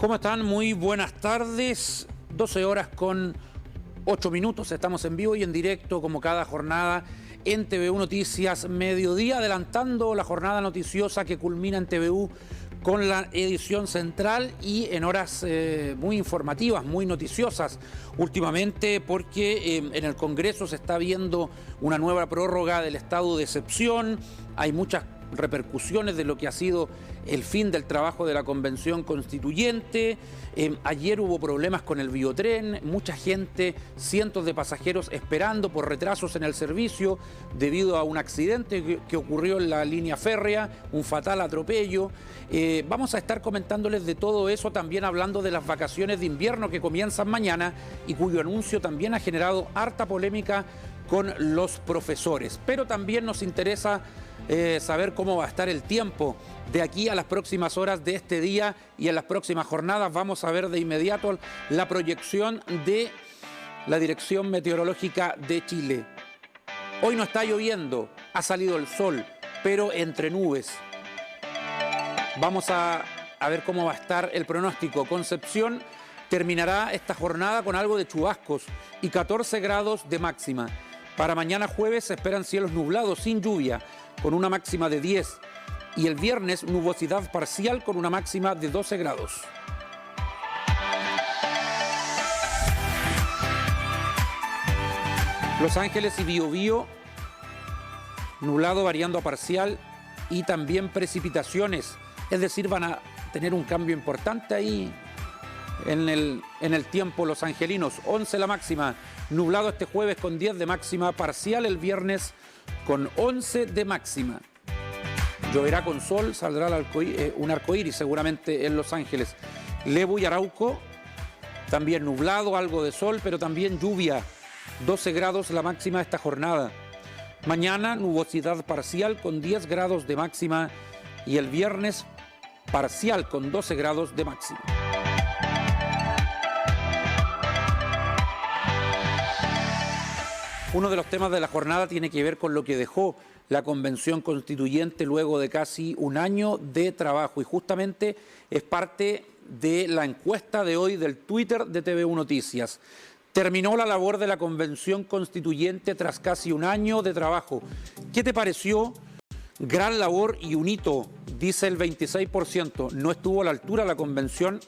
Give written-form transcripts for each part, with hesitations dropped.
¿Cómo están? Muy buenas tardes. 12 horas con 8 minutos. Estamos en vivo y en directo como cada jornada en TVU Noticias Mediodía, adelantando la jornada noticiosa que culmina en TVU con la edición central y en horas muy informativas, muy noticiosas últimamente, porque en el Congreso se está viendo una nueva prórroga del estado de excepción. Hay muchas repercusiones de lo que ha sido el fin del trabajo de la Convención Constituyente. Ayer hubo problemas con el biotren, mucha gente, cientos de pasajeros esperando por retrasos en el servicio debido a un accidente que ocurrió en la línea férrea, un fatal atropello. Vamos a estar comentándoles de todo eso, también hablando de las vacaciones de invierno que comienzan mañana y cuyo anuncio también ha generado harta polémica con los profesores. Pero también nos interesa saber cómo va a estar el tiempo de aquí a las próximas horas de este día y en las próximas jornadas. Vamos a ver de inmediato la proyección de la Dirección Meteorológica de Chile. Hoy no está lloviendo, ha salido el sol, pero entre nubes. Vamos a ver cómo va a estar el pronóstico. Concepción terminará esta jornada con algo de chubascos y 14 grados de máxima. Para mañana jueves se esperan cielos nublados sin lluvia, con una máxima de 10. Y el viernes nubosidad parcial con una máxima de 12 grados. Los Ángeles y Biobío, nublado variando a parcial y también precipitaciones. Es decir, van a tener un cambio importante ahí en el tiempo los angelinos. 11 la máxima, nublado este jueves con 10 de máxima, parcial el viernes con 11 de máxima. Lloverá con sol, saldrá un arcoíris seguramente en Los Ángeles. Lebu y Arauco, también nublado, algo de sol, pero también lluvia. 12 grados la máxima esta jornada. Mañana nubosidad parcial con 10 grados de máxima y el viernes parcial con 12 grados de máxima. Uno de los temas de la jornada tiene que ver con lo que dejó la Convención Constituyente luego de casi un año de trabajo y justamente es parte de la encuesta de hoy del Twitter de TVU Noticias. Terminó la labor de la Convención Constituyente tras casi un año de trabajo. ¿Qué te pareció? Gran labor y un hito, dice el 26%. No estuvo a la altura la convención,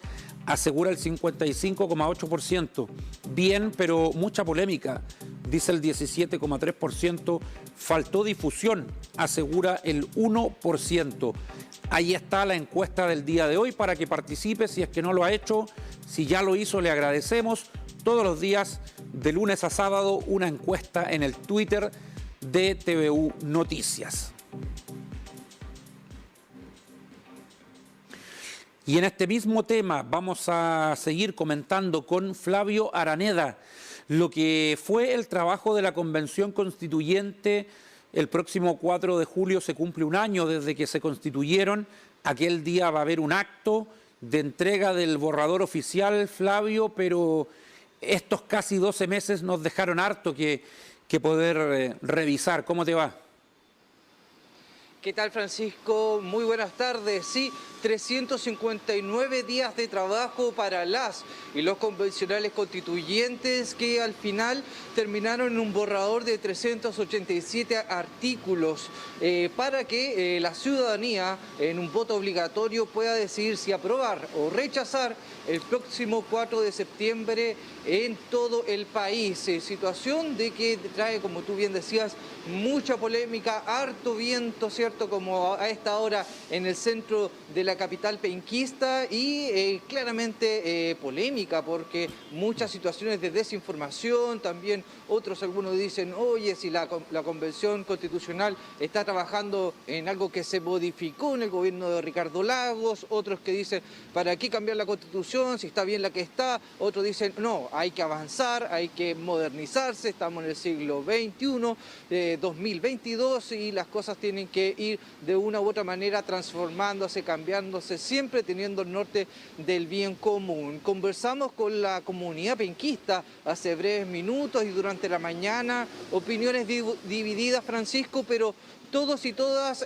asegura el 55,8%. Bien, pero mucha polémica, dice el 17,3%. Faltó difusión, asegura el 1%. Ahí está la encuesta del día de hoy para que participe si es que no lo ha hecho. Si ya lo hizo, le agradecemos. Todos los días, de lunes a sábado, una encuesta en el Twitter de TVU Noticias. Y en este mismo tema vamos a seguir comentando con Flavio Araneda lo que fue el trabajo de la Convención Constituyente. El próximo 4 de julio se cumple un año desde que se constituyeron. Aquel día va a haber un acto de entrega del borrador oficial, Flavio, pero estos casi 12 meses nos dejaron harto que poder revisar. ¿Cómo te va? ¿Qué tal, Francisco? Muy buenas tardes. Sí, 359 días de trabajo para las y los convencionales constituyentes que al final terminaron en un borrador de 387 artículos para que la ciudadanía en un voto obligatorio pueda decidir si aprobar o rechazar el próximo 4 de septiembre en todo el país. Situación de que trae, como tú bien decías, mucha polémica, harto viento, ¿cierto? Como a esta hora en el centro de la capital penquista y claramente polémica porque muchas situaciones de desinformación, también algunos dicen, oye, si la Convención Constitucional está trabajando en algo que se modificó en el gobierno de Ricardo Lagos, otros que dicen, ¿para qué cambiar la Constitución si está bien la que está? Otros dicen, no, hay que avanzar, hay que modernizarse, estamos en el siglo XXI, 2022 y las cosas tienen que ir de una u otra manera transformándose, cambiándose, siempre teniendo el norte del bien común. Conversamos con la comunidad penquista hace breves minutos y durante la mañana, opiniones divididas, Francisco, pero todos y todas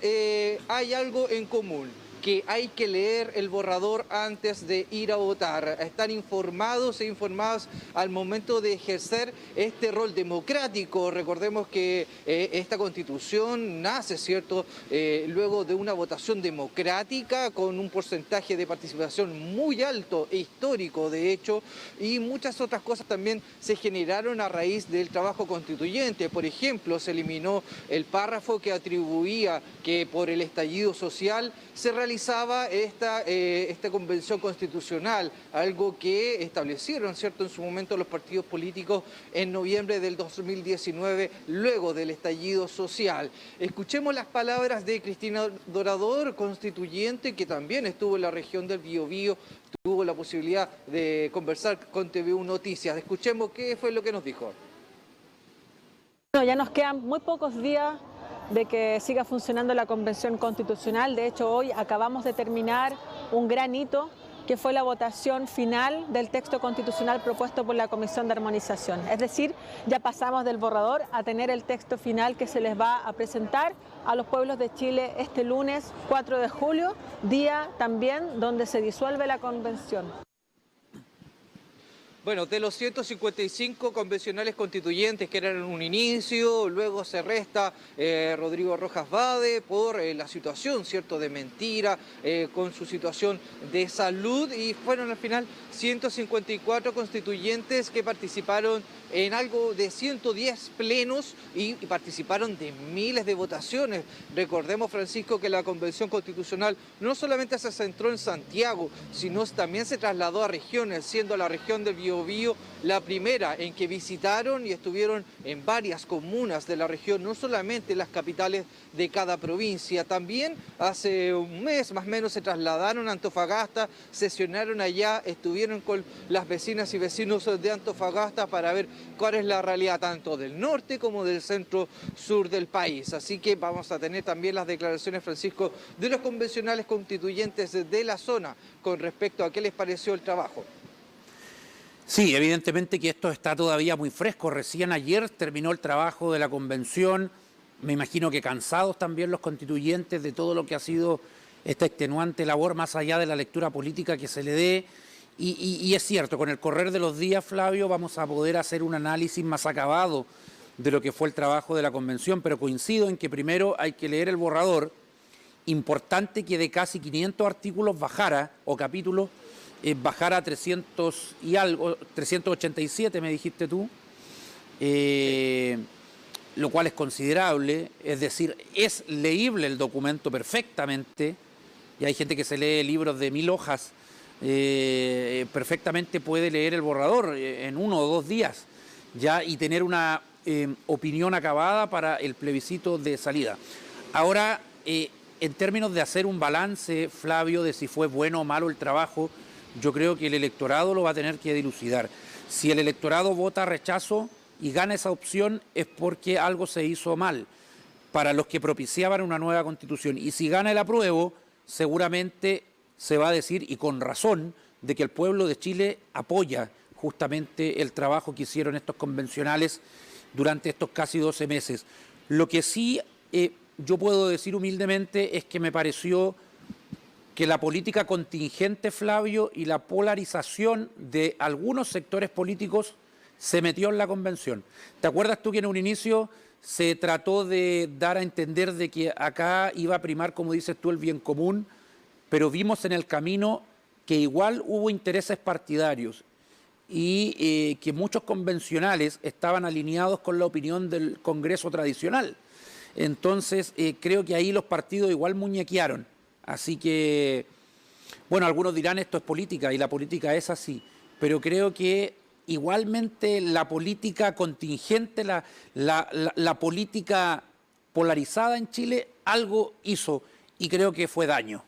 hay algo en común. que hay que leer el borrador antes de ir a votar. Están informados e informadas al momento de ejercer este rol democrático. Recordemos que esta Constitución nace, ¿cierto?, luego de una votación democrática con un porcentaje de participación muy alto e histórico, de hecho, y muchas otras cosas también se generaron a raíz del trabajo constituyente. Por ejemplo, se eliminó el párrafo que atribuía que por el estallido social se realizaba esta convención constitucional, algo que establecieron, ¿cierto?, en su momento los partidos políticos en noviembre del 2019, luego del estallido social. Escuchemos las palabras de Cristina Dorador, constituyente, que también estuvo en la región del Biobío, tuvo la posibilidad de conversar con TVU Noticias. Escuchemos qué fue lo que nos dijo. Bueno, ya nos quedan muy pocos días de que siga funcionando la Convención Constitucional. De hecho, hoy acabamos de terminar un gran hito, que fue la votación final del texto constitucional propuesto por la Comisión de Armonización. Es decir, ya pasamos del borrador a tener el texto final que se les va a presentar a los pueblos de Chile este lunes 4 de julio, día también donde se disuelve la Convención. Bueno, de los 155 convencionales constituyentes que eran en un inicio, luego se resta Rodrigo Rojas Bade por la situación, ¿cierto?, de mentira, con su situación de salud, y fueron al final 154 constituyentes que participaron en algo de 110 plenos y participaron de miles de votaciones. Recordemos, Francisco, que la Convención Constitucional no solamente se centró en Santiago, sino también se trasladó a regiones, siendo la región del Biobío la primera en que visitaron y estuvieron en varias comunas de la región, no solamente las capitales de cada provincia. También hace un mes más o menos se trasladaron a Antofagasta, sesionaron allá, estuvieron con las vecinas y vecinos de Antofagasta para ver cuál es la realidad tanto del norte como del centro-sur del país. Así que vamos a tener también las declaraciones, Francisco, de los convencionales constituyentes de la zona con respecto a qué les pareció el trabajo. Sí, evidentemente que esto está todavía muy fresco. Recién ayer terminó el trabajo de la convención. Me imagino que cansados también los constituyentes de todo lo que ha sido esta extenuante labor, más allá de la lectura política que se le dé. Y es cierto, con el correr de los días, Flavio, vamos a poder hacer un análisis más acabado de lo que fue el trabajo de la convención, pero coincido en que primero hay que leer el borrador. Importante que de casi 500 artículos bajara, o capítulos, bajara a 300 y algo, 387 me dijiste tú, lo cual es considerable, es decir, es leíble el documento perfectamente, y hay gente que se lee libros de 1000 hojas, perfectamente puede leer el borrador en 1 o 2 días, ya, y tener una opinión acabada para el plebiscito de salida. Ahora, en términos de hacer un balance, Flavio, de si fue bueno o malo el trabajo, yo creo que el electorado lo va a tener que dilucidar. Si el electorado vota rechazo y gana esa opción es porque algo se hizo mal para los que propiciaban una nueva constitución. Y si gana el apruebo, seguramente se va a decir, y con razón, de que el pueblo de Chile apoya justamente el trabajo que hicieron estos convencionales durante estos casi 12 meses. Lo que sí yo puedo decir humildemente es que me pareció que la política contingente, Flavio, y la polarización de algunos sectores políticos se metió en la convención. ¿Te acuerdas tú que en un inicio se trató de dar a entender de que acá iba a primar, como dices tú, el bien común, pero vimos en el camino que igual hubo intereses partidarios y que muchos convencionales estaban alineados con la opinión del Congreso tradicional? Entonces, creo que ahí los partidos igual muñequearon. Así que, bueno, algunos dirán esto es política y la política es así, pero creo que igualmente la política contingente, la política polarizada en Chile, algo hizo y creo que fue daño.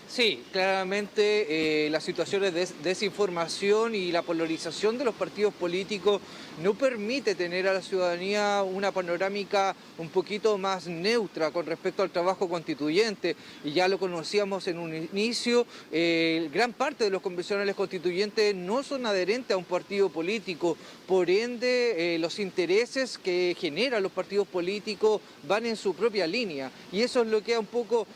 Sí, claramente las situaciones de desinformación y la polarización de los partidos políticos no permite tener a la ciudadanía una panorámica un poquito más neutra con respecto al trabajo constituyente. Y ya lo conocíamos en un inicio, gran parte de los convencionales constituyentes no son adherentes a un partido político, por ende los intereses que generan los partidos políticos van en su propia línea. Y eso es lo que ha un poco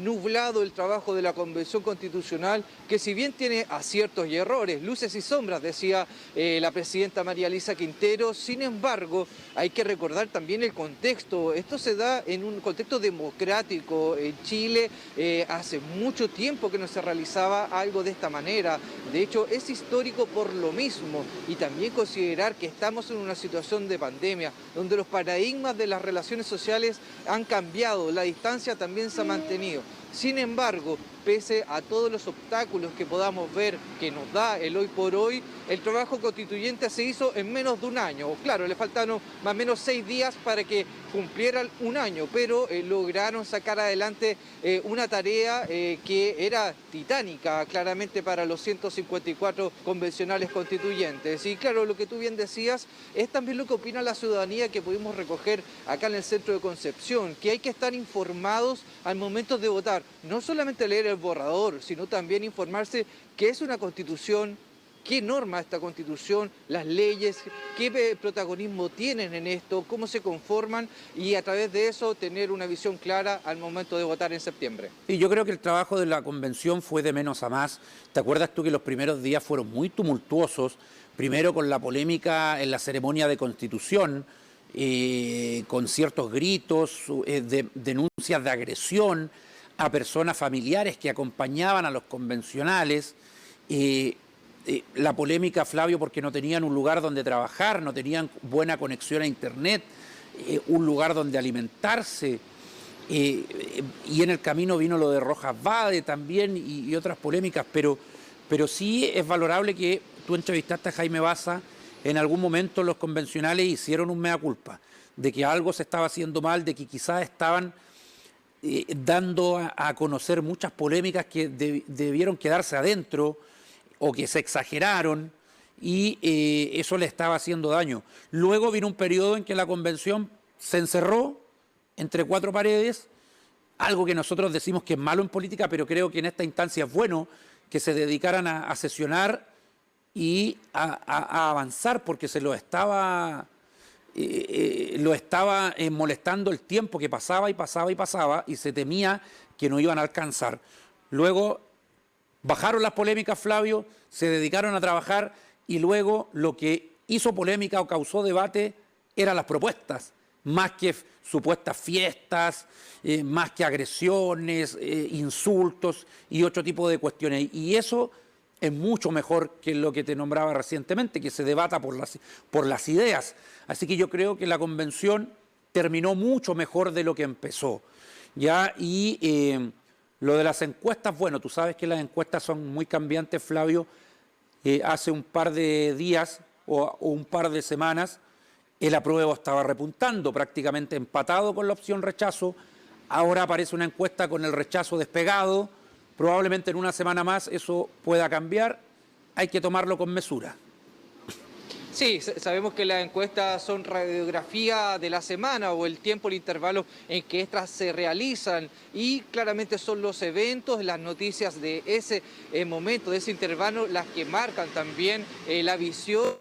nublado el trabajo de la Convención Constitucional, que si bien tiene aciertos y errores, luces y sombras, decía la presidenta María Elisa Quintero, sin embargo, hay que recordar también el contexto. Esto se da en un contexto democrático. En Chile hace mucho tiempo que no se realizaba algo de esta manera. De hecho, es histórico por lo mismo. Y también considerar que estamos en una situación de pandemia, donde los paradigmas de las relaciones sociales han cambiado, la distancia también se ha mantenido. Sin embargo, pese a todos los obstáculos que podamos ver que nos da el hoy por hoy, el trabajo constituyente se hizo en menos de un año. Claro, le faltaron más o menos 6 días para que cumplieran un año, pero lograron sacar adelante una tarea que era titánica, claramente, para los 154 convencionales constituyentes. Y claro, lo que tú bien decías es también lo que opina la ciudadanía, que pudimos recoger acá en el centro de Concepción, que hay que estar informados al momento de votar. No solamente leer el borrador, sino también informarse qué es una constitución, qué norma esta constitución, las leyes, qué protagonismo tienen en esto, cómo se conforman, y a través de eso tener una visión clara al momento de votar en septiembre. Y yo creo que el trabajo de la convención fue de menos a más. ¿Te acuerdas tú que los primeros días fueron muy tumultuosos? Primero con la polémica en la ceremonia de constitución, con ciertos gritos, denuncias de agresión a personas familiares que acompañaban a los convencionales, la polémica, Flavio, porque no tenían un lugar donde trabajar, no tenían buena conexión a internet, un lugar donde alimentarse, y en el camino vino lo de Rojas Vade también y otras polémicas, pero sí es valorable que tú entrevistaste a Jaime Baza. En algún momento los convencionales hicieron un mea culpa de que algo se estaba haciendo mal, de que quizás estaban dando a conocer muchas polémicas que debieron quedarse adentro o que se exageraron, y eso le estaba haciendo daño. Luego vino un periodo en que la convención se encerró entre 4 paredes, algo que nosotros decimos que es malo en política, pero creo que en esta instancia es bueno que se dedicaran a sesionar y a avanzar, porque se lo estaba molestando el tiempo que pasaba y pasaba y pasaba, y se temía que no iban a alcanzar. Luego bajaron las polémicas, Flavio, se dedicaron a trabajar, y luego lo que hizo polémica o causó debate eran las propuestas, más que supuestas fiestas, más que agresiones, insultos y otro tipo de cuestiones. Y eso es mucho mejor que lo que te nombraba recientemente, que se debata por las ideas. Así que yo creo que la convención terminó mucho mejor de lo que empezó. ¿Ya? Y lo de las encuestas, bueno, tú sabes que las encuestas son muy cambiantes, Flavio. Hace un par de días o un par de semanas el apruebo estaba repuntando, prácticamente empatado con la opción rechazo. Ahora aparece una encuesta con el rechazo despegado. Probablemente en una semana más eso pueda cambiar. Hay que tomarlo con mesura. Sí, sabemos que las encuestas son radiografía de la semana o el tiempo, el intervalo en que estas se realizan, y claramente son los eventos, las noticias de ese momento, de ese intervalo, las que marcan también la visión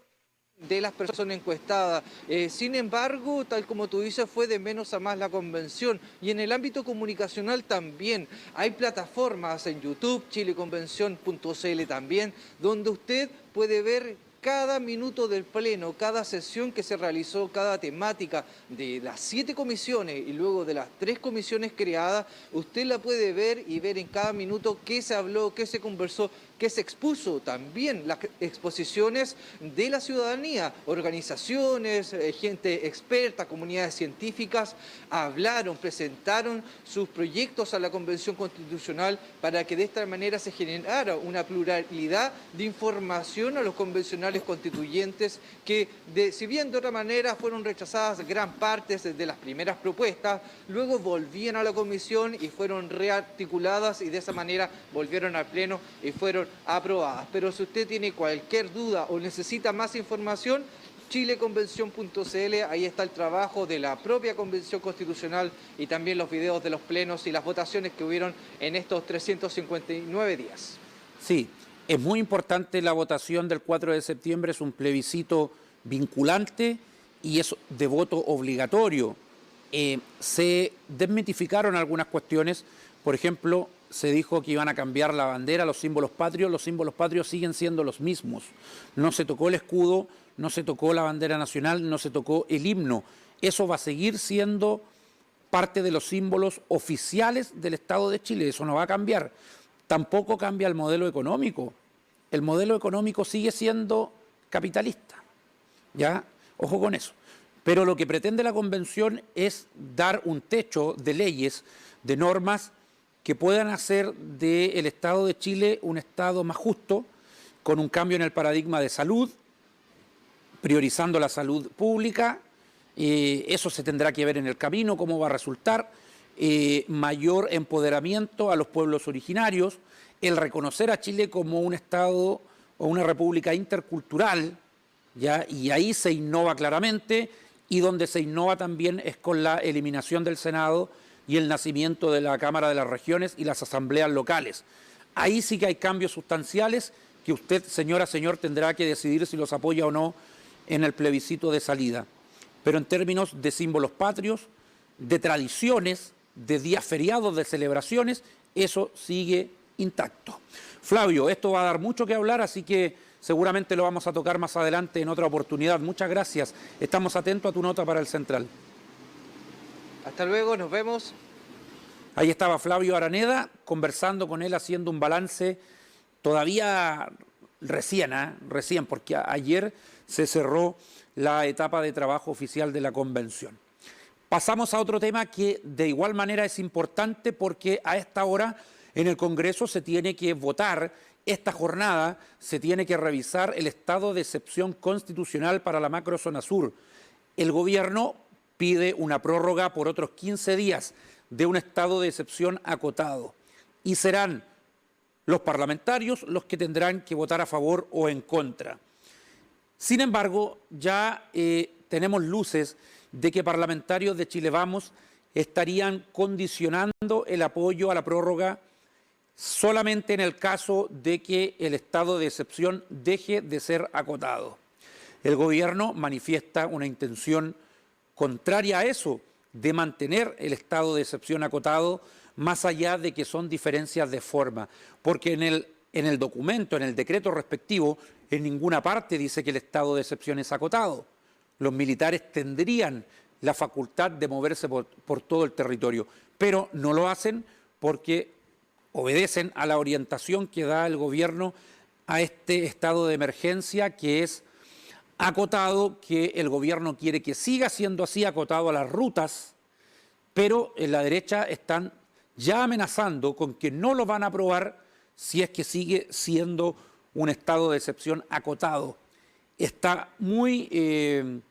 de las personas encuestadas. Sin embargo, tal como tú dices, fue de menos a más la convención, y en el ámbito comunicacional también hay plataformas en YouTube, chileconvención.cl también, donde usted puede ver cada minuto del pleno, cada sesión que se realizó, cada temática de las 7 comisiones y luego de las 3 comisiones creadas. Usted la puede ver y ver en cada minuto qué se habló, qué se conversó, que se expuso también las exposiciones de la ciudadanía, organizaciones, gente experta, comunidades científicas, hablaron, presentaron sus proyectos a la Convención Constitucional para que de esta manera se generara una pluralidad de información a los convencionales constituyentes que, si bien de otra manera fueron rechazadas gran parte de las primeras propuestas, luego volvían a la comisión y fueron rearticuladas y de esa manera volvieron al Pleno y fueron aprobadas. Pero si usted tiene cualquier duda o necesita más información, chileconvención.cl, ahí está el trabajo de la propia Convención Constitucional y también los videos de los plenos y las votaciones que hubieron en estos 359 días. Sí, es muy importante la votación del 4 de septiembre, es un plebiscito vinculante y es de voto obligatorio. Se desmitificaron algunas cuestiones, por ejemplo, se dijo que iban a cambiar la bandera, los símbolos patrios siguen siendo los mismos. No se tocó el escudo, no se tocó la bandera nacional, no se tocó el himno. Eso va a seguir siendo parte de los símbolos oficiales del Estado de Chile, eso no va a cambiar. Tampoco cambia el modelo económico. El modelo económico sigue siendo capitalista, ¿ya? Ojo con eso. Pero lo que pretende la Convención es dar un techo de leyes, de normas que puedan hacer del Estado de Chile un Estado más justo, con un cambio en el paradigma de salud, priorizando la salud pública. Eso se tendrá que ver en el camino, cómo va a resultar. Mayor empoderamiento a los pueblos originarios, el reconocer a Chile como un Estado o una república intercultural, ¿ya? Y ahí se innova claramente, y donde se innova también es con la eliminación del Senado y el nacimiento de la Cámara de las Regiones y las asambleas locales. Ahí sí que hay cambios sustanciales que usted, señora, señor, tendrá que decidir si los apoya o no en el plebiscito de salida. Pero en términos de símbolos patrios, de tradiciones, de días feriados, de celebraciones, eso sigue intacto. Flavio, esto va a dar mucho que hablar, así que seguramente lo vamos a tocar más adelante en otra oportunidad. Muchas gracias. Estamos atentos a tu nota para el Central. Hasta luego, nos vemos. Ahí estaba Flavio Araneda, conversando con él, haciendo un balance todavía recién, porque ayer se cerró la etapa de trabajo oficial de la Convención. Pasamos a otro tema que de igual manera es importante, porque a esta hora en el Congreso se tiene que votar. Esta jornada se tiene que revisar el estado de excepción constitucional para la macrozona sur. El gobierno pide una prórroga por otros 15 días de un estado de excepción acotado. Y serán los parlamentarios los que tendrán que votar a favor o en contra. Sin embargo, ya tenemos luces de que parlamentarios de Chile Vamos estarían condicionando el apoyo a la prórroga solamente en el caso de que el estado de excepción deje de ser acotado. El gobierno manifiesta una intención contraria a eso, de mantener el estado de excepción acotado, más allá de que son diferencias de forma, porque en el documento, en el decreto respectivo, en ninguna parte dice que el estado de excepción es acotado. Los militares tendrían la facultad de moverse por todo el territorio, pero no lo hacen porque obedecen a la orientación que da el gobierno a este estado de emergencia, que es acotado, que el gobierno quiere que siga siendo así, acotado a las rutas, pero en la derecha están ya amenazando con que no lo van a aprobar si es que sigue siendo un estado de excepción acotado. Está muy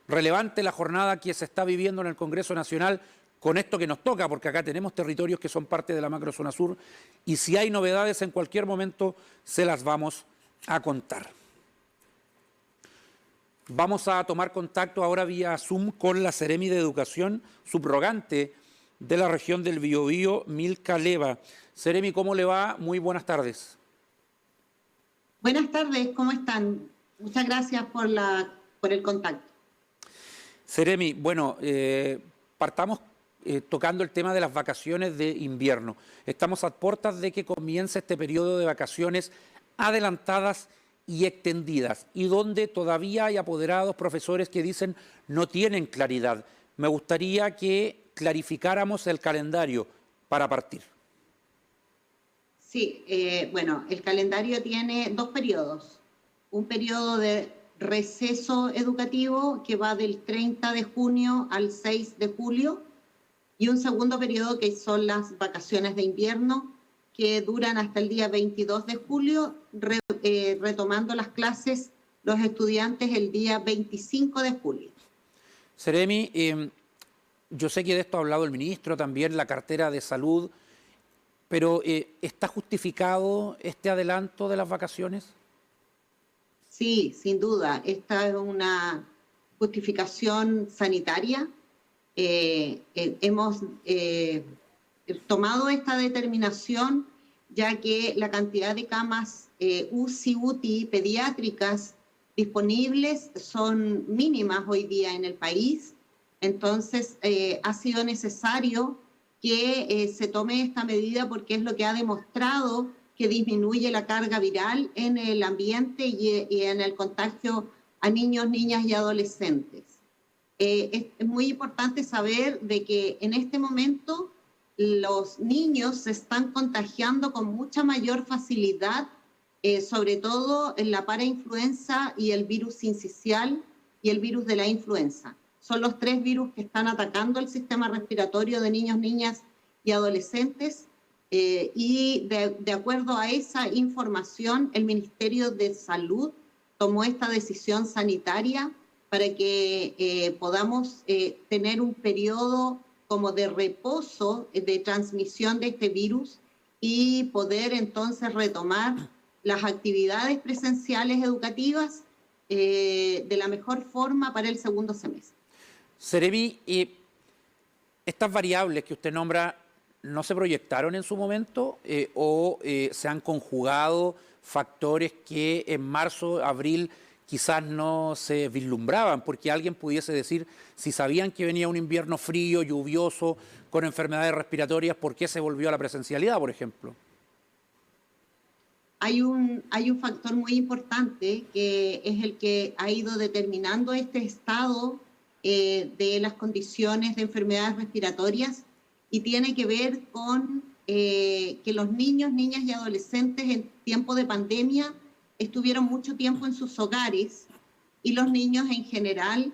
relevante la jornada que se está viviendo en el Congreso Nacional con esto que nos toca, porque acá tenemos territorios que son parte de la macrozona sur, y si hay novedades en cualquier momento se las vamos a contar. Vamos a tomar contacto ahora vía Zoom con la Seremi de Educación subrogante de la región del Biobío, Milka Leva. Seremi, ¿cómo le va? Muy buenas tardes. Buenas tardes, ¿cómo están? Muchas gracias por el contacto. Seremi, bueno, partamos tocando el tema de las vacaciones de invierno. Estamos a puertas de que comience este periodo de vacaciones adelantadas y extendidas, y donde todavía hay apoderados, profesores que dicen no tienen claridad. Me gustaría que clarificáramos el calendario para partir. Sí, bueno, el calendario tiene dos periodos. Un periodo de receso educativo que va del 30 de junio al 6 de julio y un segundo periodo que son las vacaciones de invierno que duran hasta el día 22 de julio, retomando las clases los estudiantes el día 25 de julio. Seremi, yo sé que de esto ha hablado el ministro, también la cartera de salud, pero ¿está justificado este adelanto de las vacaciones? Sí, sin duda. Esta es una justificación sanitaria. Hemos tomado esta determinación ya que la cantidad de camas UCI pediátricas disponibles son mínimas hoy día en el país. Entonces, ha sido necesario que se tome esta medida porque es lo que ha demostrado que disminuye la carga viral en el ambiente y en el contagio a niños, niñas y adolescentes. Es muy importante saber de que en este momento los niños se están contagiando con mucha mayor facilidad, sobre todo en la parainfluenza y el virus sincicial y el virus de la influenza. Son los tres virus que están atacando el sistema respiratorio de niños, niñas y adolescentes. Y de acuerdo a esa información, el Ministerio de Salud tomó esta decisión sanitaria para que podamos tener un periodo como de reposo de transmisión de este virus y poder entonces retomar las actividades presenciales educativas de la mejor forma para el segundo semestre. Seremi, estas variables que usted nombra, ¿no se proyectaron en su momento o se han conjugado factores que en marzo, abril quizás no se vislumbraban? Porque alguien pudiese decir, si sabían que venía un invierno frío, lluvioso, con enfermedades respiratorias, ¿por qué se volvió a la presencialidad, por ejemplo? Hay un factor muy importante que es el que ha ido determinando este estado de las condiciones de enfermedades respiratorias y tiene que ver con que los niños, niñas y adolescentes en tiempo de pandemia estuvieron mucho tiempo en sus hogares y los niños en general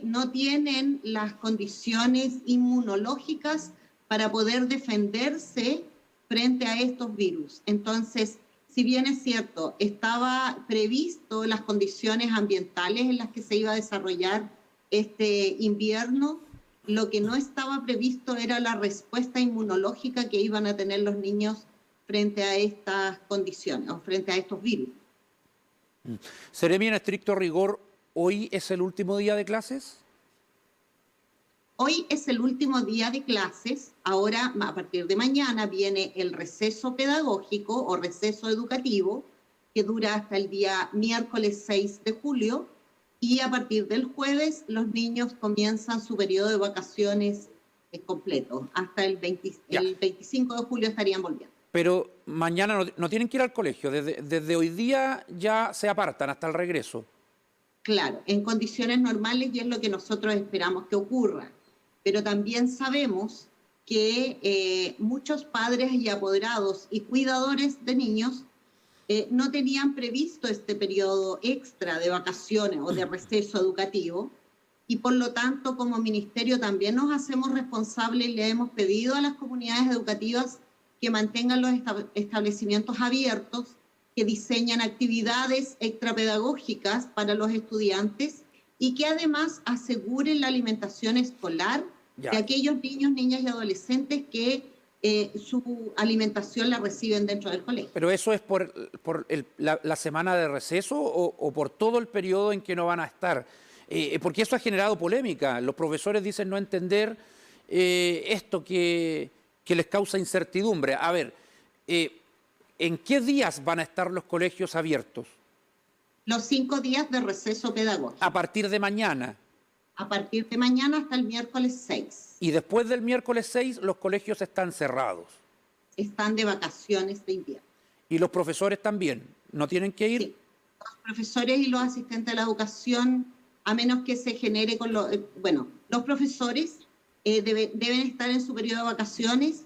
no tienen las condiciones inmunológicas para poder defenderse frente a estos virus. Entonces, si bien es cierto, estaba previsto las condiciones ambientales en las que se iba a desarrollar este invierno, lo que no estaba previsto era la respuesta inmunológica que iban a tener los niños frente a estas condiciones o frente a estos virus. Seremi, en estricto rigor, ¿hoy es el último día de clases? Hoy es el último día de clases. Ahora, a partir de mañana, viene el receso pedagógico o receso educativo, que dura hasta el día miércoles 6 de julio. Y a partir del jueves, los niños comienzan su periodo de vacaciones completo. Hasta el 25 de julio estarían volviendo. Pero mañana no tienen que ir al colegio. Desde hoy día ya se apartan hasta el regreso. Claro, en condiciones normales y es lo que nosotros esperamos que ocurra. Pero también sabemos que muchos padres y apoderados y cuidadores de niños no tenían previsto este periodo extra de vacaciones o de receso educativo y por lo tanto como ministerio también nos hacemos responsables y le hemos pedido a las comunidades educativas que mantengan los establecimientos abiertos, que diseñan actividades extrapedagógicas para los estudiantes y que además aseguren la alimentación escolar de aquellos niños, niñas y adolescentes que su alimentación la reciben dentro del colegio. ¿Pero eso es por la semana de receso o por todo el periodo en que no van a estar? Porque eso ha generado polémica. Los profesores dicen no entender esto que les causa incertidumbre. A ver, ¿en qué días van a estar los colegios abiertos? Los 5 días de receso pedagógico. A partir de mañana. A partir de mañana hasta el miércoles 6. Y después del miércoles 6 los colegios están cerrados. Están de vacaciones de invierno. ¿Y los profesores también? ¿No tienen que ir? Sí. Los profesores y los asistentes de la educación, a menos que se genere con los... los profesores deben estar en su periodo de vacaciones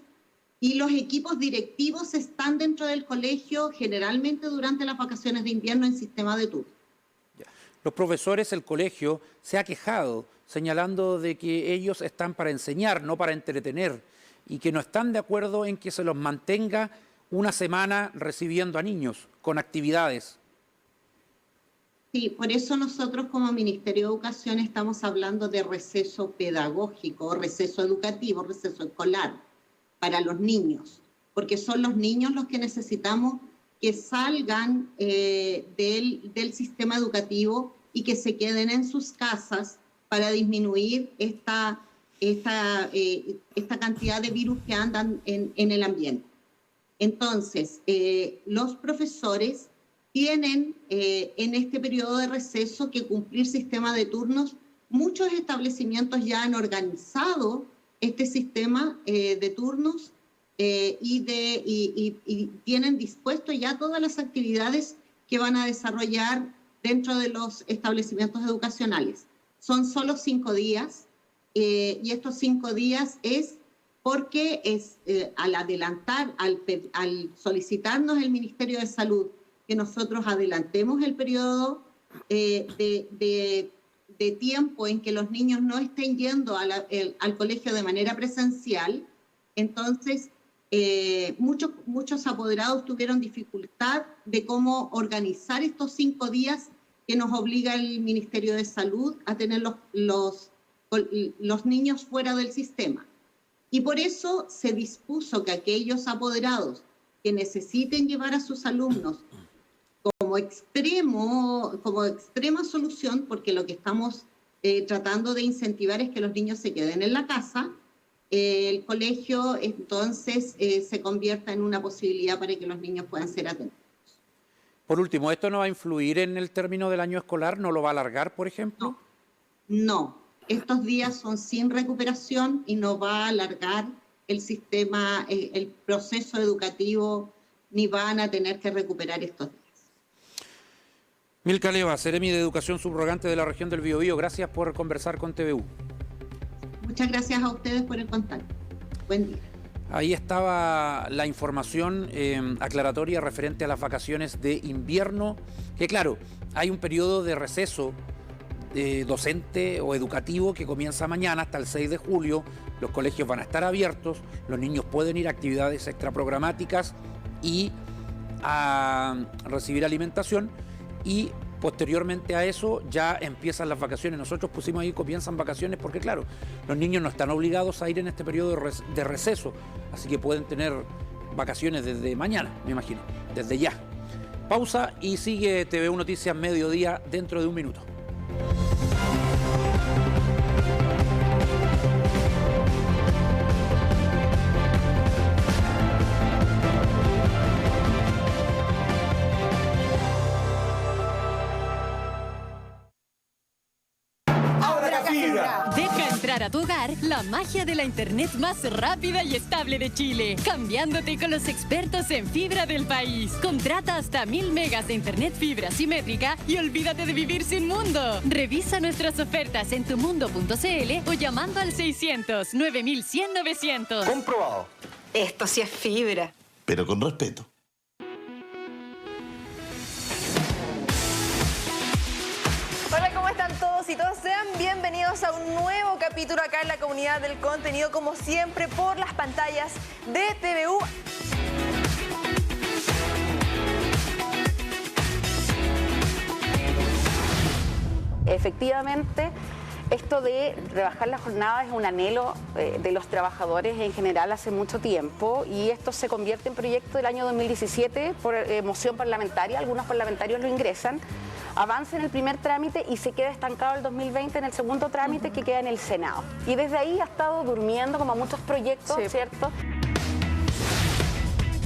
y los equipos directivos están dentro del colegio generalmente durante las vacaciones de invierno en sistema de turno. Los profesores, el colegio, se ha quejado señalando de que ellos están para enseñar, no para entretener, y que no están de acuerdo en que se los mantenga una semana recibiendo a niños con actividades. Sí, por eso nosotros como Ministerio de Educación estamos hablando de receso pedagógico, receso educativo, receso escolar para los niños, porque son los niños los que necesitamos que salgan del sistema educativo y que se queden en sus casas para disminuir esta cantidad de virus que andan en el ambiente. Entonces, los profesores tienen en este periodo de receso que cumplir sistema de turnos. Muchos establecimientos ya han organizado este sistema de turnos y tienen dispuesto ya todas las actividades que van a desarrollar dentro de los establecimientos educacionales. Son solo 5 días y estos 5 días es porque al adelantar, al solicitarnos el Ministerio de Salud que nosotros adelantemos el periodo de tiempo en que los niños no estén yendo al colegio de manera presencial, entonces muchos apoderados tuvieron dificultad de cómo organizar estos 5 días que nos obliga el Ministerio de Salud a tener los niños fuera del sistema. Y por eso se dispuso que aquellos apoderados que necesiten llevar a sus alumnos como extrema solución, porque lo que estamos tratando de incentivar es que los niños se queden en la casa, el colegio entonces se convierta en una posibilidad para que los niños puedan ser atendidos. Por último, ¿esto no va a influir en el término del año escolar? ¿No lo va a alargar, por ejemplo? No, estos días son sin recuperación y no va a alargar el sistema, el proceso educativo, ni van a tener que recuperar estos días. Milka Leva, Seremi de Educación Subrogante de la región del Biobío, gracias por conversar con TVU. Muchas gracias a ustedes por el contacto. Buen día. Ahí estaba la información aclaratoria referente a las vacaciones de invierno, que claro, hay un periodo de receso docente o educativo que comienza mañana hasta el 6 de julio, los colegios van a estar abiertos, los niños pueden ir a actividades extraprogramáticas y a recibir alimentación, y posteriormente a eso ya empiezan las vacaciones. Nosotros pusimos ahí comienzan vacaciones porque claro, los niños no están obligados a ir en este periodo de receso, así que pueden tener vacaciones desde mañana, me imagino, desde ya. Pausa y sigue TVU Noticias Mediodía dentro de un minuto. Deja entrar a tu hogar la magia de la internet más rápida y estable de Chile, cambiándote con los expertos en fibra del país. Contrata hasta 1000 megas de internet fibra simétrica y olvídate de vivir sin mundo. Revisa nuestras ofertas en tumundo.cl o llamando al 600 9100 900. Comprobado. Esto sí es fibra. Pero con respeto. Hola, ¿cómo están todos y todas? Sean bienvenidos a un nuevo capítulo acá en la comunidad del contenido, como siempre, por las pantallas de TVU. Efectivamente, esto de rebajar la jornada es un anhelo de los trabajadores en general hace mucho tiempo, y esto se convierte en proyecto del año 2017 por moción parlamentaria. Algunos parlamentarios lo ingresan, avanza en el primer trámite y se queda estancado el 2020 en el segundo trámite, que queda en el Senado. Y desde ahí ha estado durmiendo como muchos proyectos, sí, ¿cierto?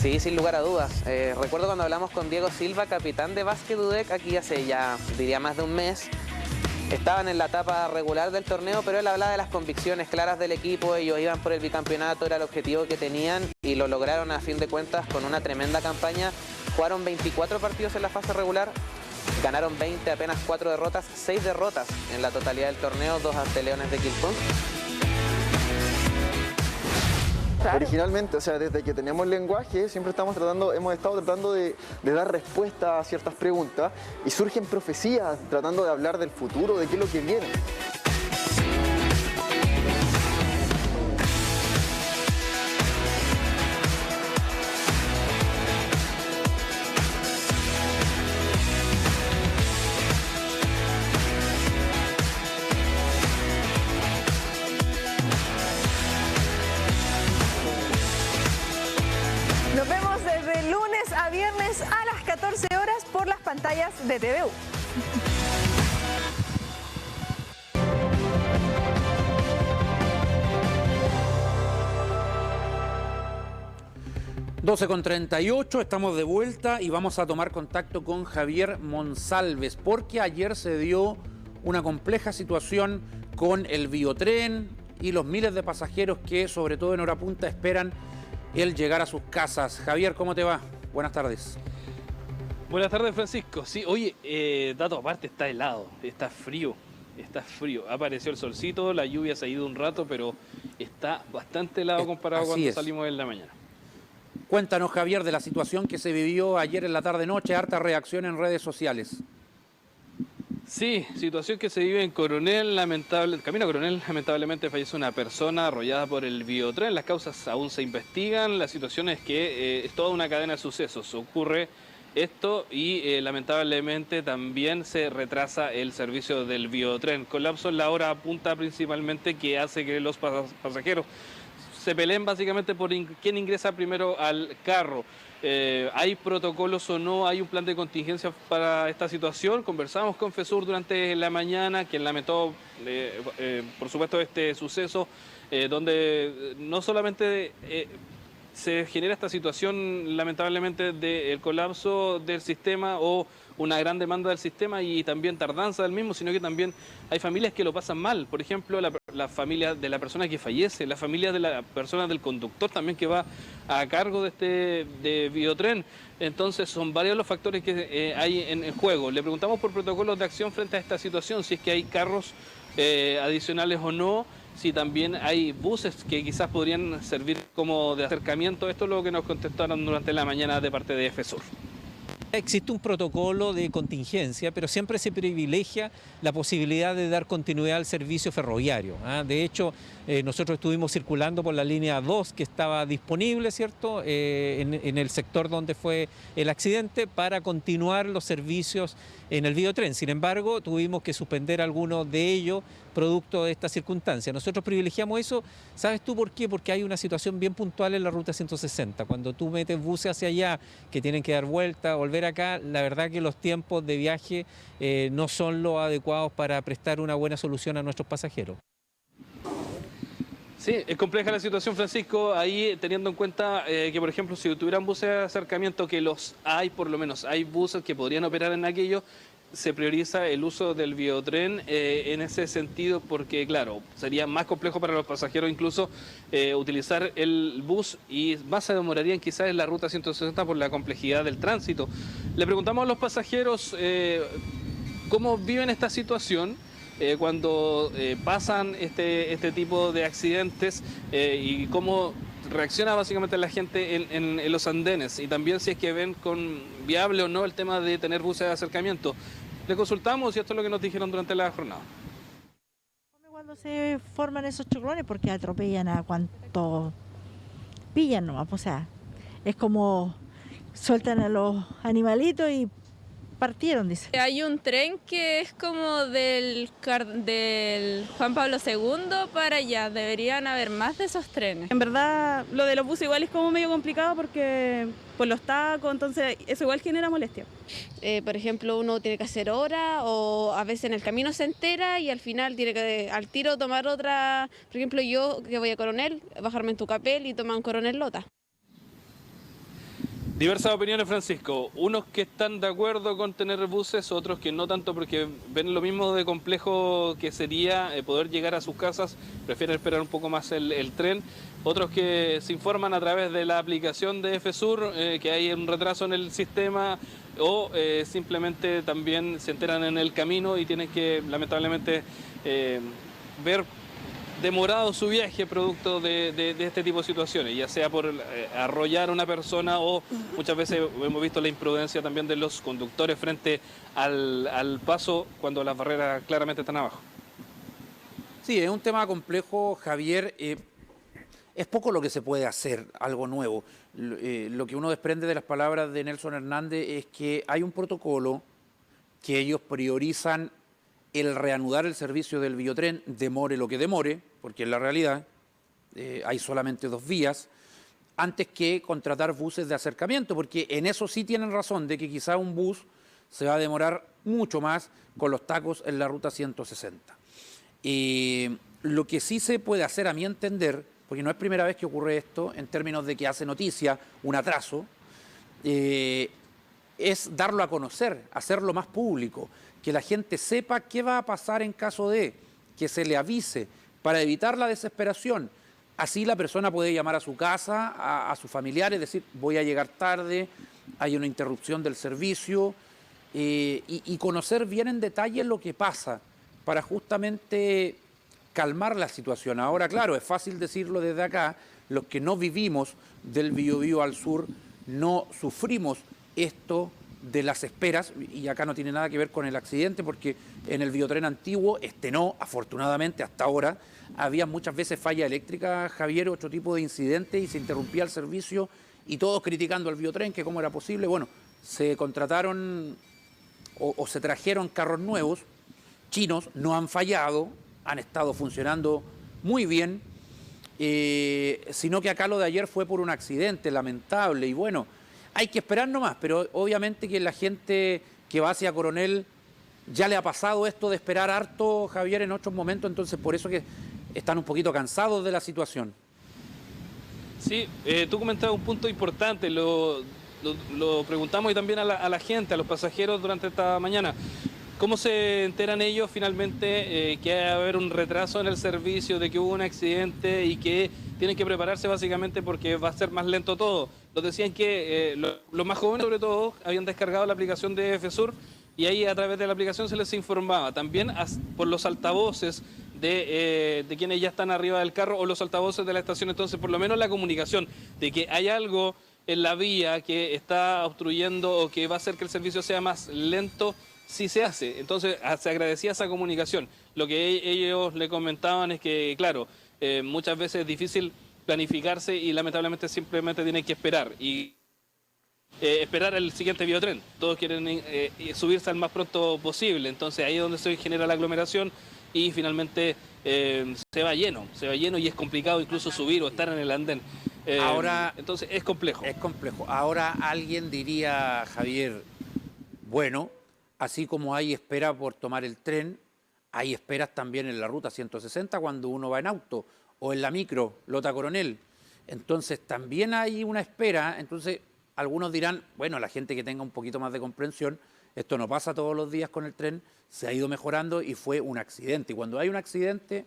Sí, sin lugar a dudas. Recuerdo cuando hablamos con Diego Silva, capitán de Básquet UDEC, aquí hace ya, diría, más de un mes. Estaban en la etapa regular del torneo, pero él hablaba de las convicciones claras del equipo. Ellos iban por el bicampeonato, era el objetivo que tenían y lo lograron a fin de cuentas con una tremenda campaña. Jugaron 24 partidos en la fase regular, ganaron 20, apenas 4 derrotas, 6 derrotas en la totalidad del torneo, 2 ante Leones de Quilpón. Claro. Originalmente, o sea, desde que tenemos lenguaje, hemos estado tratando de dar respuesta a ciertas preguntas y surgen profecías tratando de hablar del futuro, de qué es lo que viene. Nos vemos desde lunes a viernes a las 14 horas por las pantallas de TVU. ...12:38, estamos de vuelta y vamos a tomar contacto con Javier Monsalves, porque ayer se dio una compleja situación con el biotren y los miles de pasajeros que, sobre todo en hora punta, esperan el llegar a sus casas. Javier, ¿cómo te va? Buenas tardes. Buenas tardes, Francisco. Sí, oye, dato aparte, está helado, está frío. Apareció el solcito, la lluvia se ha ido un rato, pero está bastante helado comparado a cuando salimos en la mañana. Cuéntanos, Javier, de la situación que se vivió ayer en la tarde-noche, harta reacción en redes sociales. Sí, situación que se vive en Coronel, Camino Coronel, lamentablemente falleció una persona arrollada por el biotren. Las causas aún se investigan, la situación es que es toda una cadena de sucesos. Ocurre esto y lamentablemente también se retrasa el servicio del biotren. Colapso en la hora punta principalmente, que hace que los pasajeros se peleen básicamente por quién ingresa primero al carro. ¿Hay protocolos o no? ¿Hay un plan de contingencia para esta situación? Conversamos con FESUR durante la mañana, quien lamentó, por supuesto, este suceso, donde no solamente se genera esta situación, lamentablemente, del colapso del sistema o una gran demanda del sistema y también tardanza del mismo, sino que también hay familias que lo pasan mal. Por ejemplo, la familia de la persona que fallece, la familia de la persona del conductor también que va a cargo de biotren. Entonces son varios los factores que hay en juego. Le preguntamos por protocolos de acción frente a esta situación, si es que hay carros adicionales o no, si también hay buses que quizás podrían servir como de acercamiento. Esto es lo que nos contestaron durante la mañana de parte de FESUR. Existe un protocolo de contingencia, pero siempre se privilegia la posibilidad de dar continuidad al servicio ferroviario. De hecho, nosotros estuvimos circulando por la línea 2 que estaba disponible, ¿cierto?, en el sector donde fue el accidente para continuar los servicios en el biotren. Sin embargo, tuvimos que suspender algunos de ellos producto de esta circunstancia. Nosotros privilegiamos eso, ¿sabes tú por qué? Porque hay una situación bien puntual en la ruta 160. Cuando tú metes buses hacia allá que tienen que dar vuelta, volver acá, la verdad que los tiempos de viaje no son los adecuados para prestar una buena solución a nuestros pasajeros. Sí, es compleja la situación, Francisco, ahí teniendo en cuenta que, por ejemplo, si tuvieran buses de acercamiento, que los hay, por lo menos hay buses que podrían operar en aquello, se prioriza el uso del biotren en ese sentido, porque, claro, sería más complejo para los pasajeros incluso utilizar el bus y más se demorarían quizás en la ruta 160 por la complejidad del tránsito. Le preguntamos a los pasajeros cómo viven esta situación. Cuando pasan este tipo de accidentes y cómo reacciona básicamente la gente en los andenes, y también si es que ven con viable o no el tema de tener buses de acercamiento. Le consultamos y esto es lo que nos dijeron durante la jornada. Cuando se forman esos choclones, porque atropellan a cuanto pillan nomás, o sea, es como sueltan a los animalitos y partieron, dice. Hay un tren que es como del Juan Pablo II para allá. Deberían haber más de esos trenes. En verdad, lo de los buses igual es como medio complicado porque por los tacos, entonces eso igual genera molestia. Por ejemplo, uno tiene que hacer hora o a veces en el camino se entera y al final tiene que al tiro tomar otra. Por ejemplo, yo que voy a Coronel, bajarme en Tucapel y tomar un Coronel Lota. Diversas opiniones, Francisco. Unos que están de acuerdo con tener buses, otros que no tanto porque ven lo mismo de complejo que sería poder llegar a sus casas, prefieren esperar un poco más el tren. Otros que se informan a través de la aplicación de FESUR que hay un retraso en el sistema o simplemente también se enteran en el camino y tienen que lamentablemente ver demorado su viaje producto de este tipo de situaciones, ya sea por arrollar a una persona o muchas veces hemos visto la imprudencia también de los conductores frente al paso cuando las barreras claramente están abajo. Sí, es un tema complejo, Javier. Es poco lo que se puede hacer, algo nuevo. Lo que uno desprende de las palabras de Nelson Hernández es que hay un protocolo que ellos priorizan el reanudar el servicio del Biotren, demore lo que demore, porque en la realidad hay solamente 2 vías, antes que contratar buses de acercamiento, porque en eso sí tienen razón, de que quizá un bus se va a demorar mucho más con los tacos en la ruta 160. Lo que sí se puede hacer, a mi entender, porque no es primera vez que ocurre esto, en términos de que hace noticia un atraso, es darlo a conocer, hacerlo más público, que la gente sepa qué va a pasar en caso de que se le avise, para evitar la desesperación. Así la persona puede llamar a su casa, a sus familiares, decir, voy a llegar tarde, hay una interrupción del servicio, y conocer bien en detalle lo que pasa, para justamente calmar la situación. Ahora, claro, es fácil decirlo desde acá, los que no vivimos del Biobío al sur, no sufrimos esto de las esperas, y acá no tiene nada que ver con el accidente, porque en el Biotren antiguo, no, afortunadamente hasta ahora, había muchas veces falla eléctrica, Javier, otro tipo de incidentes, y se interrumpía el servicio, y todos criticando al Biotren, que cómo era posible. Bueno, se contrataron o se trajeron carros nuevos, chinos, no han fallado, han estado funcionando muy bien, sino que acá lo de ayer fue por un accidente lamentable, y bueno, hay que esperar nomás, pero obviamente que la gente que va hacia Coronel ya le ha pasado esto de esperar harto, Javier, en otros momentos, entonces por eso que están un poquito cansados de la situación. Sí, tú comentabas un punto importante, lo preguntamos y también a la gente, a los pasajeros durante esta mañana. ¿Cómo se enteran ellos finalmente que va a haber un retraso en el servicio, de que hubo un accidente y que tienen que prepararse básicamente porque va a ser más lento todo? Nos decían que los más jóvenes, sobre todo, habían descargado la aplicación de FSUR y ahí a través de la aplicación se les informaba. También por los altavoces de quienes ya están arriba del carro o los altavoces de la estación. Entonces, por lo menos la comunicación de que hay algo en la vía que está obstruyendo o que va a hacer que el servicio sea más lento, sí se hace. Entonces se agradecía esa comunicación. Lo que ellos le comentaban es que, claro, muchas veces es difícil planificarse y lamentablemente simplemente tienen que esperar. Y esperar el siguiente Biotren. Todos quieren subirse al más pronto posible. Entonces ahí es donde se genera la aglomeración y finalmente se va lleno y es complicado incluso subir o estar en el andén. Ahora, entonces es complejo. Es complejo. Ahora alguien diría, Javier, bueno, así como hay espera por tomar el tren, hay esperas también en la ruta 160 cuando uno va en auto, o en la micro, Lota Coronel. Entonces también hay una espera. Entonces algunos dirán, bueno, la gente que tenga un poquito más de comprensión, esto no pasa todos los días con el tren, se ha ido mejorando y fue un accidente. Y cuando hay un accidente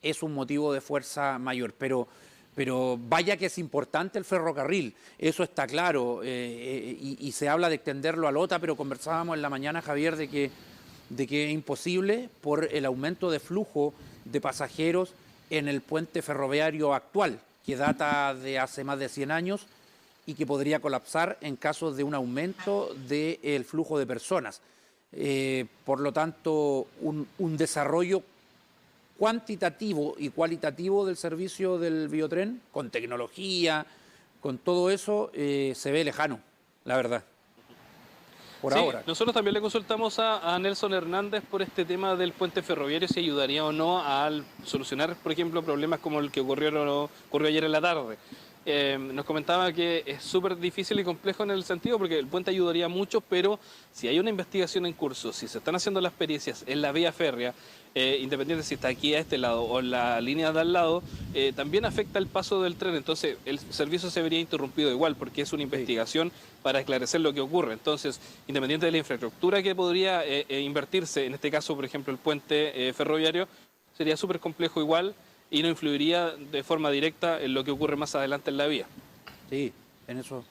es un motivo de fuerza mayor. Pero vaya que es importante el ferrocarril, eso está claro, y se habla de extenderlo a Lota, pero conversábamos en la mañana, Javier, de que es imposible por el aumento de flujo de pasajeros en el puente ferroviario actual, que data de hace más de 100 años y que podría colapsar en caso de un aumento del flujo de personas. Por lo tanto, un desarrollo cuantitativo y cualitativo del servicio del Biotren, con tecnología, con todo eso, se ve lejano, la verdad. Por ahora. Nosotros también le consultamos a Nelson Hernández por este tema del puente ferroviario, si ayudaría o no a solucionar, por ejemplo, problemas como el que ocurrió ayer en la tarde. Nos comentaba que es súper difícil y complejo en el sentido porque el puente ayudaría mucho, pero si hay una investigación en curso, si se están haciendo las pericias en la vía férrea, independiente si está aquí a este lado o en la línea de al lado, también afecta el paso del tren. Entonces el servicio se vería interrumpido igual porque es una investigación para esclarecer lo que ocurre. Entonces, independiente de la infraestructura que podría invertirse, en este caso, por ejemplo, el puente ferroviario, sería súper complejo igual y no influiría de forma directa en lo que ocurre más adelante en la vía. Sí, en eso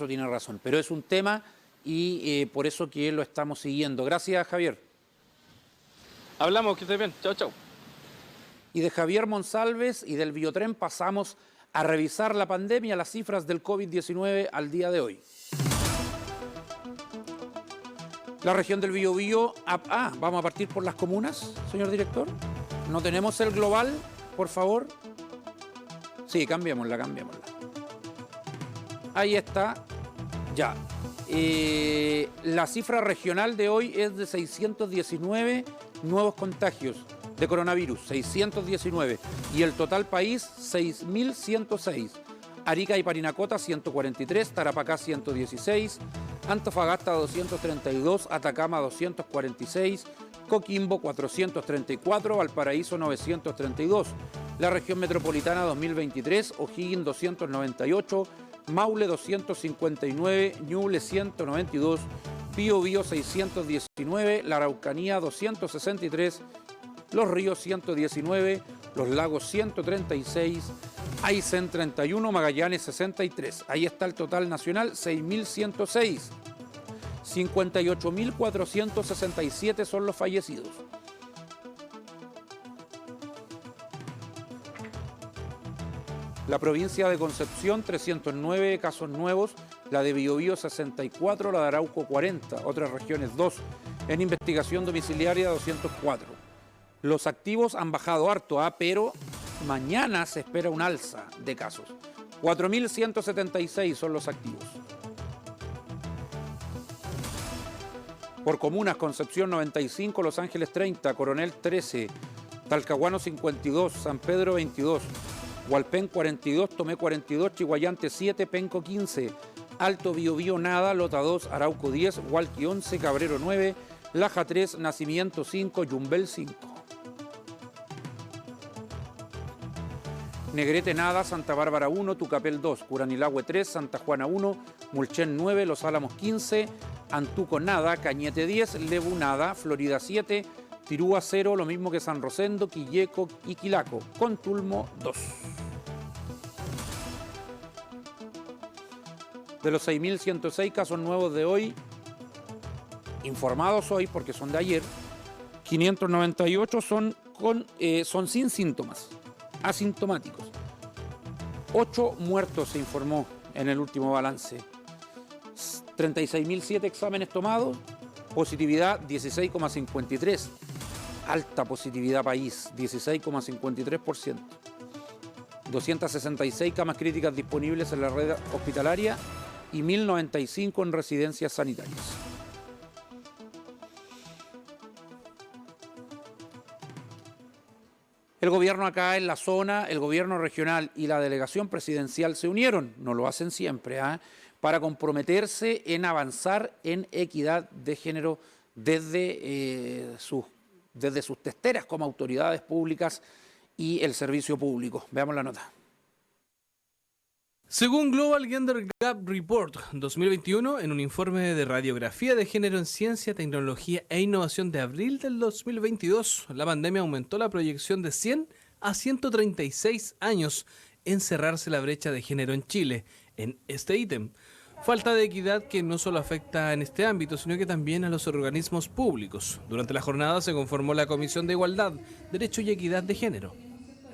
tiene razón. Pero es un tema y por eso que lo estamos siguiendo. Gracias, Javier. Hablamos, que estés bien. Chao, chao. Y de Javier Monsalves y del Biotren pasamos a revisar la pandemia, las cifras del COVID-19 al día de hoy. La región del Biobío... vamos a partir por las comunas, señor director. ¿No tenemos el global, por favor? Sí, cambiémosla. Ahí está, ya. La cifra regional de hoy es de 619 nuevos contagios de coronavirus, 619. Y el total país, 6.106. Arica y Parinacota, 143. Tarapacá, 116. Antofagasta, 232. Atacama, 246. Coquimbo, 434. Valparaíso, 932. La región metropolitana, 2023. O'Higgins, 298. Maule, 259. Ñuble, 192. Biobío, 619. La Araucanía, 263. Los Ríos, 119. Los Lagos, 136. Aysén, 31. Magallanes, 63. Ahí está el total nacional, 6.106. 58.467 son los fallecidos. La provincia de Concepción, 309 casos nuevos. La de Biobío, 64. La de Arauco, 40. Otras regiones, 2. En investigación domiciliaria, 204. Los activos han bajado harto, pero mañana se espera un alza de casos. 4.176 son los activos. Por comunas, Concepción 95, Los Ángeles 30, Coronel 13, Talcahuano 52, San Pedro 22, Hualpén 42, Tomé 42, Chihuayante 7, Penco 15, Alto Biobío nada, Lota 2, Arauco 10, Hualqui 11, Cabrero 9, Laja 3, Nacimiento 5, Yumbel 5. Negrete nada, Santa Bárbara 1, Tucapel 2, Curanilahue 3, Santa Juana 1, Mulchen 9, Los Álamos 15, Antuco nada, Cañete 10, Lebu nada, Florida 7, Tirúa 0, lo mismo que San Rosendo, Quilleco y Quilaco, Contulmo 2. De los 6.106 casos nuevos de hoy, informados hoy porque son de ayer, 598 son sin síntomas, asintomáticos. 8 muertos se informó en el último balance. 36.007 exámenes tomados, positividad 16,53%. Alta positividad país, 16,53%. 266 camas críticas disponibles en la red hospitalaria y 1.095 en residencias sanitarias. El gobierno acá en la zona, el gobierno regional y la delegación presidencial se unieron, no lo hacen siempre, para comprometerse en avanzar en equidad de género desde sus testeras como autoridades públicas y el servicio público. Veamos la nota. Según Global Gender Gap Report 2021, en un informe de radiografía de género en ciencia, tecnología e innovación de abril del 2022, la pandemia aumentó la proyección de 100 a 136 años en cerrarse la brecha de género en Chile. En este ítem, falta de equidad que no solo afecta en este ámbito, sino que también a los organismos públicos. Durante la jornada se conformó la Comisión de Igualdad, Derecho y Equidad de Género.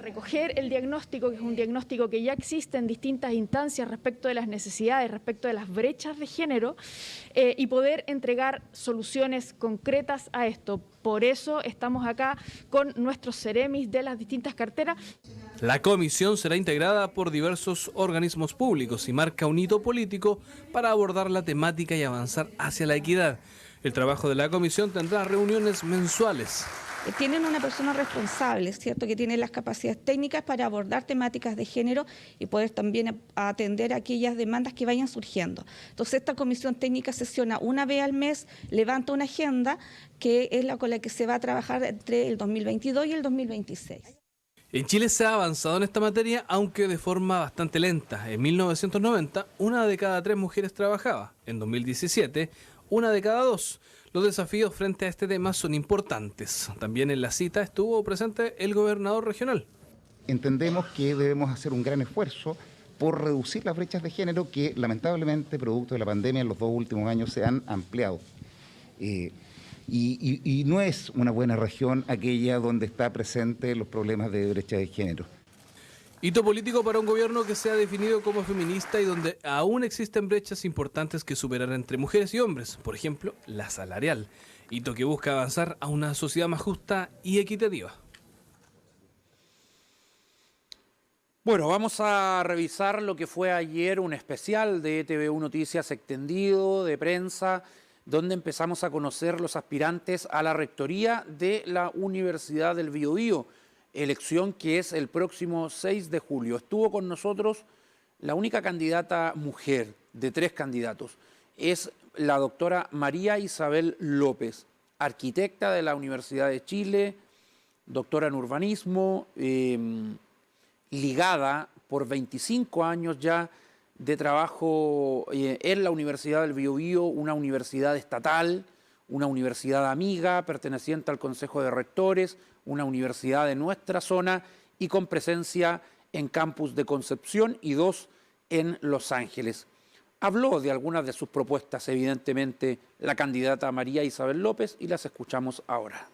Recoger el diagnóstico, que es un diagnóstico que ya existe en distintas instancias respecto de las necesidades, respecto de las brechas de género, y poder entregar soluciones concretas a esto. Por eso estamos acá con nuestros ceremis de las distintas carteras. La comisión será integrada por diversos organismos públicos y marca un hito político para abordar la temática y avanzar hacia la equidad. El trabajo de la comisión tendrá reuniones mensuales. Tienen una persona responsable, ¿cierto?, que tiene las capacidades técnicas para abordar temáticas de género y poder también atender aquellas demandas que vayan surgiendo. Entonces, esta comisión técnica sesiona una vez al mes, levanta una agenda que es la con la que se va a trabajar entre el 2022 y el 2026. En Chile se ha avanzado en esta materia, aunque de forma bastante lenta. En 1990, 1 de cada 3 mujeres trabajaba. En 2017, 1 de cada 2. Los desafíos frente a este tema son importantes. También en la cita estuvo presente el gobernador regional. Entendemos que debemos hacer un gran esfuerzo por reducir las brechas de género que lamentablemente, producto de la pandemia, en los 2 últimos años se han ampliado. y no es una buena región aquella donde está presente los problemas de brecha de género. Hito político para un gobierno que se ha definido como feminista y donde aún existen brechas importantes que superar entre mujeres y hombres, por ejemplo, la salarial. Hito que busca avanzar a una sociedad más justa y equitativa. Bueno, vamos a revisar lo que fue ayer un especial de TVU Noticias extendido de prensa, donde empezamos a conocer los aspirantes a la rectoría de la Universidad del Biobío, elección que es el próximo 6 de julio. Estuvo con nosotros la única candidata mujer de 3 candidatos. Es la doctora María Isabel López, arquitecta de la Universidad de Chile, doctora en urbanismo, ligada por 25 años ya de trabajo en la Universidad del Biobío, una universidad estatal, una universidad amiga perteneciente al Consejo de Rectores, una universidad de nuestra zona y con presencia en campus de Concepción y 2 en Los Ángeles. Habló de algunas de sus propuestas, evidentemente, la candidata María Isabel López, y las escuchamos ahora.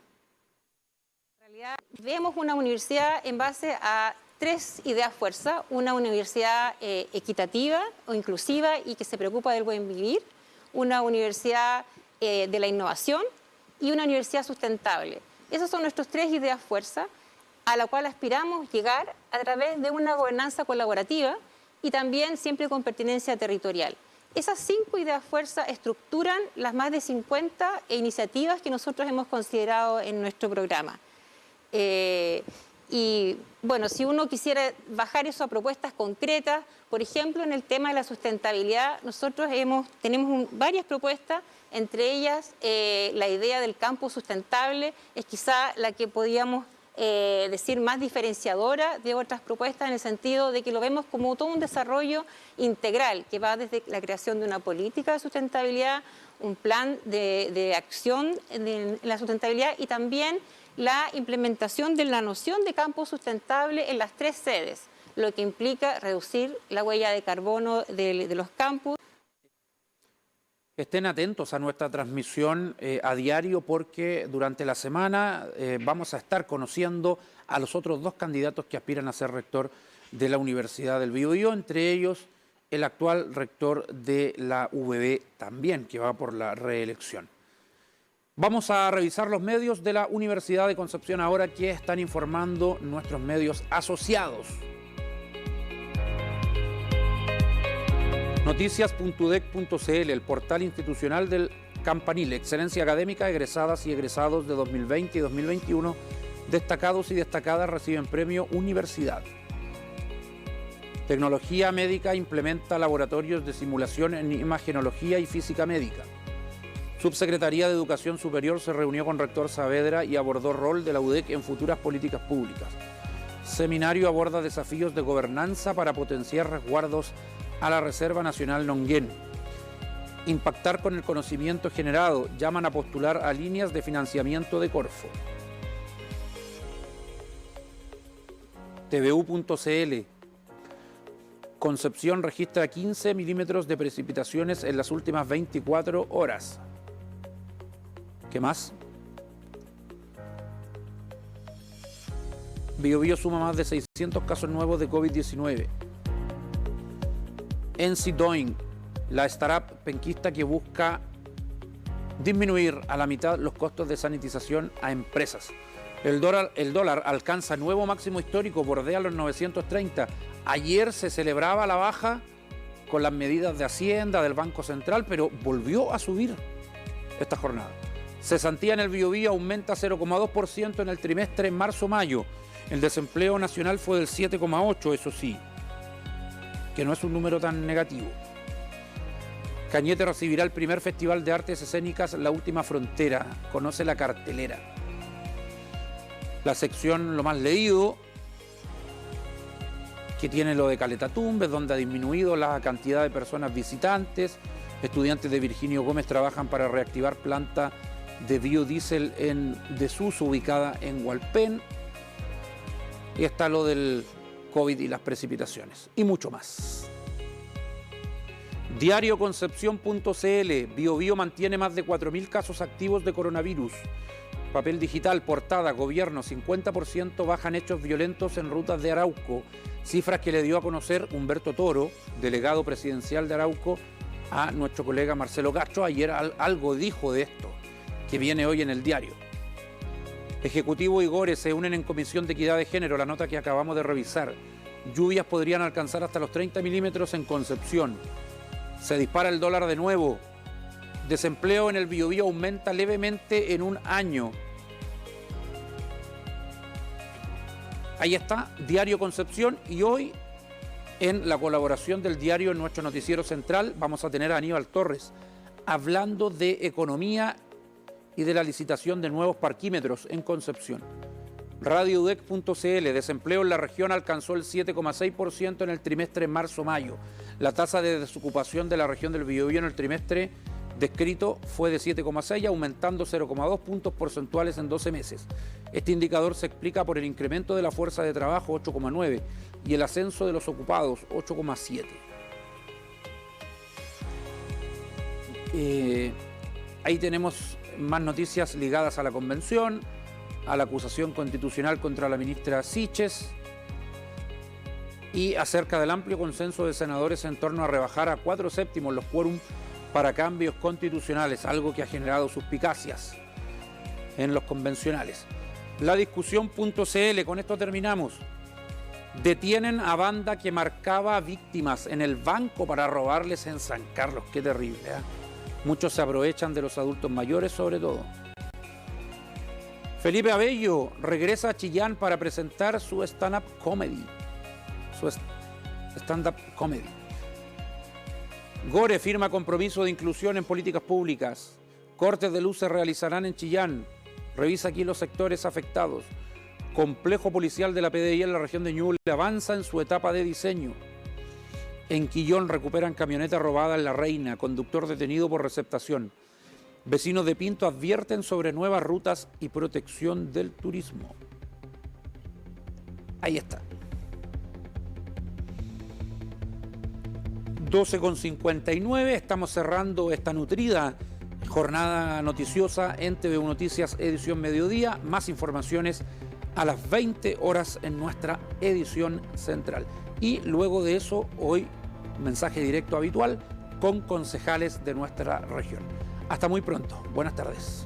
En realidad, vemos una universidad en base a 3 ideas fuerza: una universidad equitativa o inclusiva y que se preocupa del buen vivir, una universidad de la innovación y una universidad sustentable. Esas son nuestras 3 ideas fuerza a la cual aspiramos llegar a través de una gobernanza colaborativa y también siempre con pertinencia territorial. Esas 5 ideas fuerza estructuran las más de 50 iniciativas que nosotros hemos considerado en nuestro programa. Y bueno, si uno quisiera bajar eso a propuestas concretas, por ejemplo, en el tema de la sustentabilidad, nosotros tenemos varias propuestas, entre ellas la idea del campus sustentable es quizá la que podríamos decir más diferenciadora de otras propuestas, en el sentido de que lo vemos como todo un desarrollo integral que va desde la creación de una política de sustentabilidad, un plan de acción en la sustentabilidad y también la implementación de la noción de campo sustentable en las 3 sedes, lo que implica reducir la huella de carbono de los campus. Estén atentos a nuestra transmisión a diario, porque durante la semana vamos a estar conociendo a los otros 2 candidatos que aspiran a ser rector de la Universidad del Biobío, entre ellos el actual rector de la UBB también, que va por la reelección. Vamos a revisar los medios de la Universidad de Concepción ahora, que están informando nuestros medios asociados. Noticias.udec.cl, el portal institucional del Campanil, excelencia académica, egresadas y egresados de 2020 y 2021, destacados y destacadas reciben premio Universidad. Tecnología médica implementa laboratorios de simulación en imagenología y física médica. Subsecretaría de Educación Superior se reunió con Rector Saavedra y abordó rol de la UDEC en futuras políticas públicas. Seminario aborda desafíos de gobernanza para potenciar resguardos a la Reserva Nacional Nonguén. Impactar con el conocimiento generado, llaman a postular a líneas de financiamiento de Corfo. TVU.cl, Concepción registra 15 milímetros de precipitaciones en las últimas 24 horas. ¿Qué más? Biobío suma más de 600 casos nuevos de COVID-19. NC Doing, la startup penquista que busca disminuir a la mitad los costos de sanitización a empresas. El dólar alcanza nuevo máximo histórico, bordea los 930. Ayer se celebraba la baja con las medidas de Hacienda, del Banco Central, pero volvió a subir esta jornada. Cesantía en el Biobío aumenta 0,2% en el trimestre marzo-mayo. El desempleo nacional fue del 7,8%, eso sí, que no es un número tan negativo. Cañete recibirá el primer Festival de Artes Escénicas La Última Frontera. Conoce la cartelera. La sección Lo Más Leído, que tiene lo de Caleta Tumbes, donde ha disminuido la cantidad de personas visitantes. Estudiantes de Virginio Gómez trabajan para reactivar planta de biodiesel en desuso ubicada en Hualpén. Y está lo del COVID y las precipitaciones, y mucho más. Diarioconcepción.cl, Biobío mantiene más de 4.000 casos activos de coronavirus. Papel digital, portada, gobierno, 50% bajan hechos violentos en rutas de Arauco. Cifras que le dio a conocer Humberto Toro, delegado presidencial de Arauco, a nuestro colega Marcelo Castro. Ayer algo dijo de esto, que viene hoy en el diario. Ejecutivo y Gore se unen en Comisión de Equidad de Género, la nota que acabamos de revisar. Lluvias podrían alcanzar hasta los 30 milímetros en Concepción. Se dispara el dólar de nuevo. Desempleo en el Biobío aumenta levemente en un año. Ahí está, Diario Concepción, y hoy en la colaboración del diario en nuestro noticiero central vamos a tener a Aníbal Torres hablando de economía y de la licitación de nuevos parquímetros en Concepción. RadioUDEC.cl, desempleo en la región alcanzó el 7,6% en el trimestre marzo-mayo. La tasa de desocupación de la región del Biobío en el trimestre descrito fue de 7,6, aumentando 0,2 puntos porcentuales en 12 meses. Este indicador se explica por el incremento de la fuerza de trabajo, 8,9, y el ascenso de los ocupados, 8,7. Ahí tenemos más noticias ligadas a la convención, a la acusación constitucional contra la ministra Siches y acerca del amplio consenso de senadores en torno a rebajar a 4/7 los quórum para cambios constitucionales, algo que ha generado suspicacias en los convencionales. La discusión.cl, con esto terminamos. Detienen a banda que marcaba víctimas en el banco para robarles en San Carlos. Qué terrible, ¿eh? Muchos se aprovechan de los adultos mayores sobre todo. Felipe Abello regresa a Chillán para presentar su stand-up comedy. Gore firma compromiso de inclusión en políticas públicas. Cortes de luz se realizarán en Chillán. Revisa aquí los sectores afectados. Complejo policial de la PDI en la región de Ñuble avanza en su etapa de diseño. En Quillón recuperan camioneta robada en La Reina, conductor detenido por receptación. Vecinos de Pinto advierten sobre nuevas rutas y protección del turismo. Ahí está. 12:59, estamos cerrando esta nutrida jornada noticiosa en TVU Noticias, edición mediodía. Más informaciones a las 20 horas en nuestra edición central. Y luego de eso, hoy, mensaje directo habitual con concejales de nuestra región. Hasta muy pronto. Buenas tardes.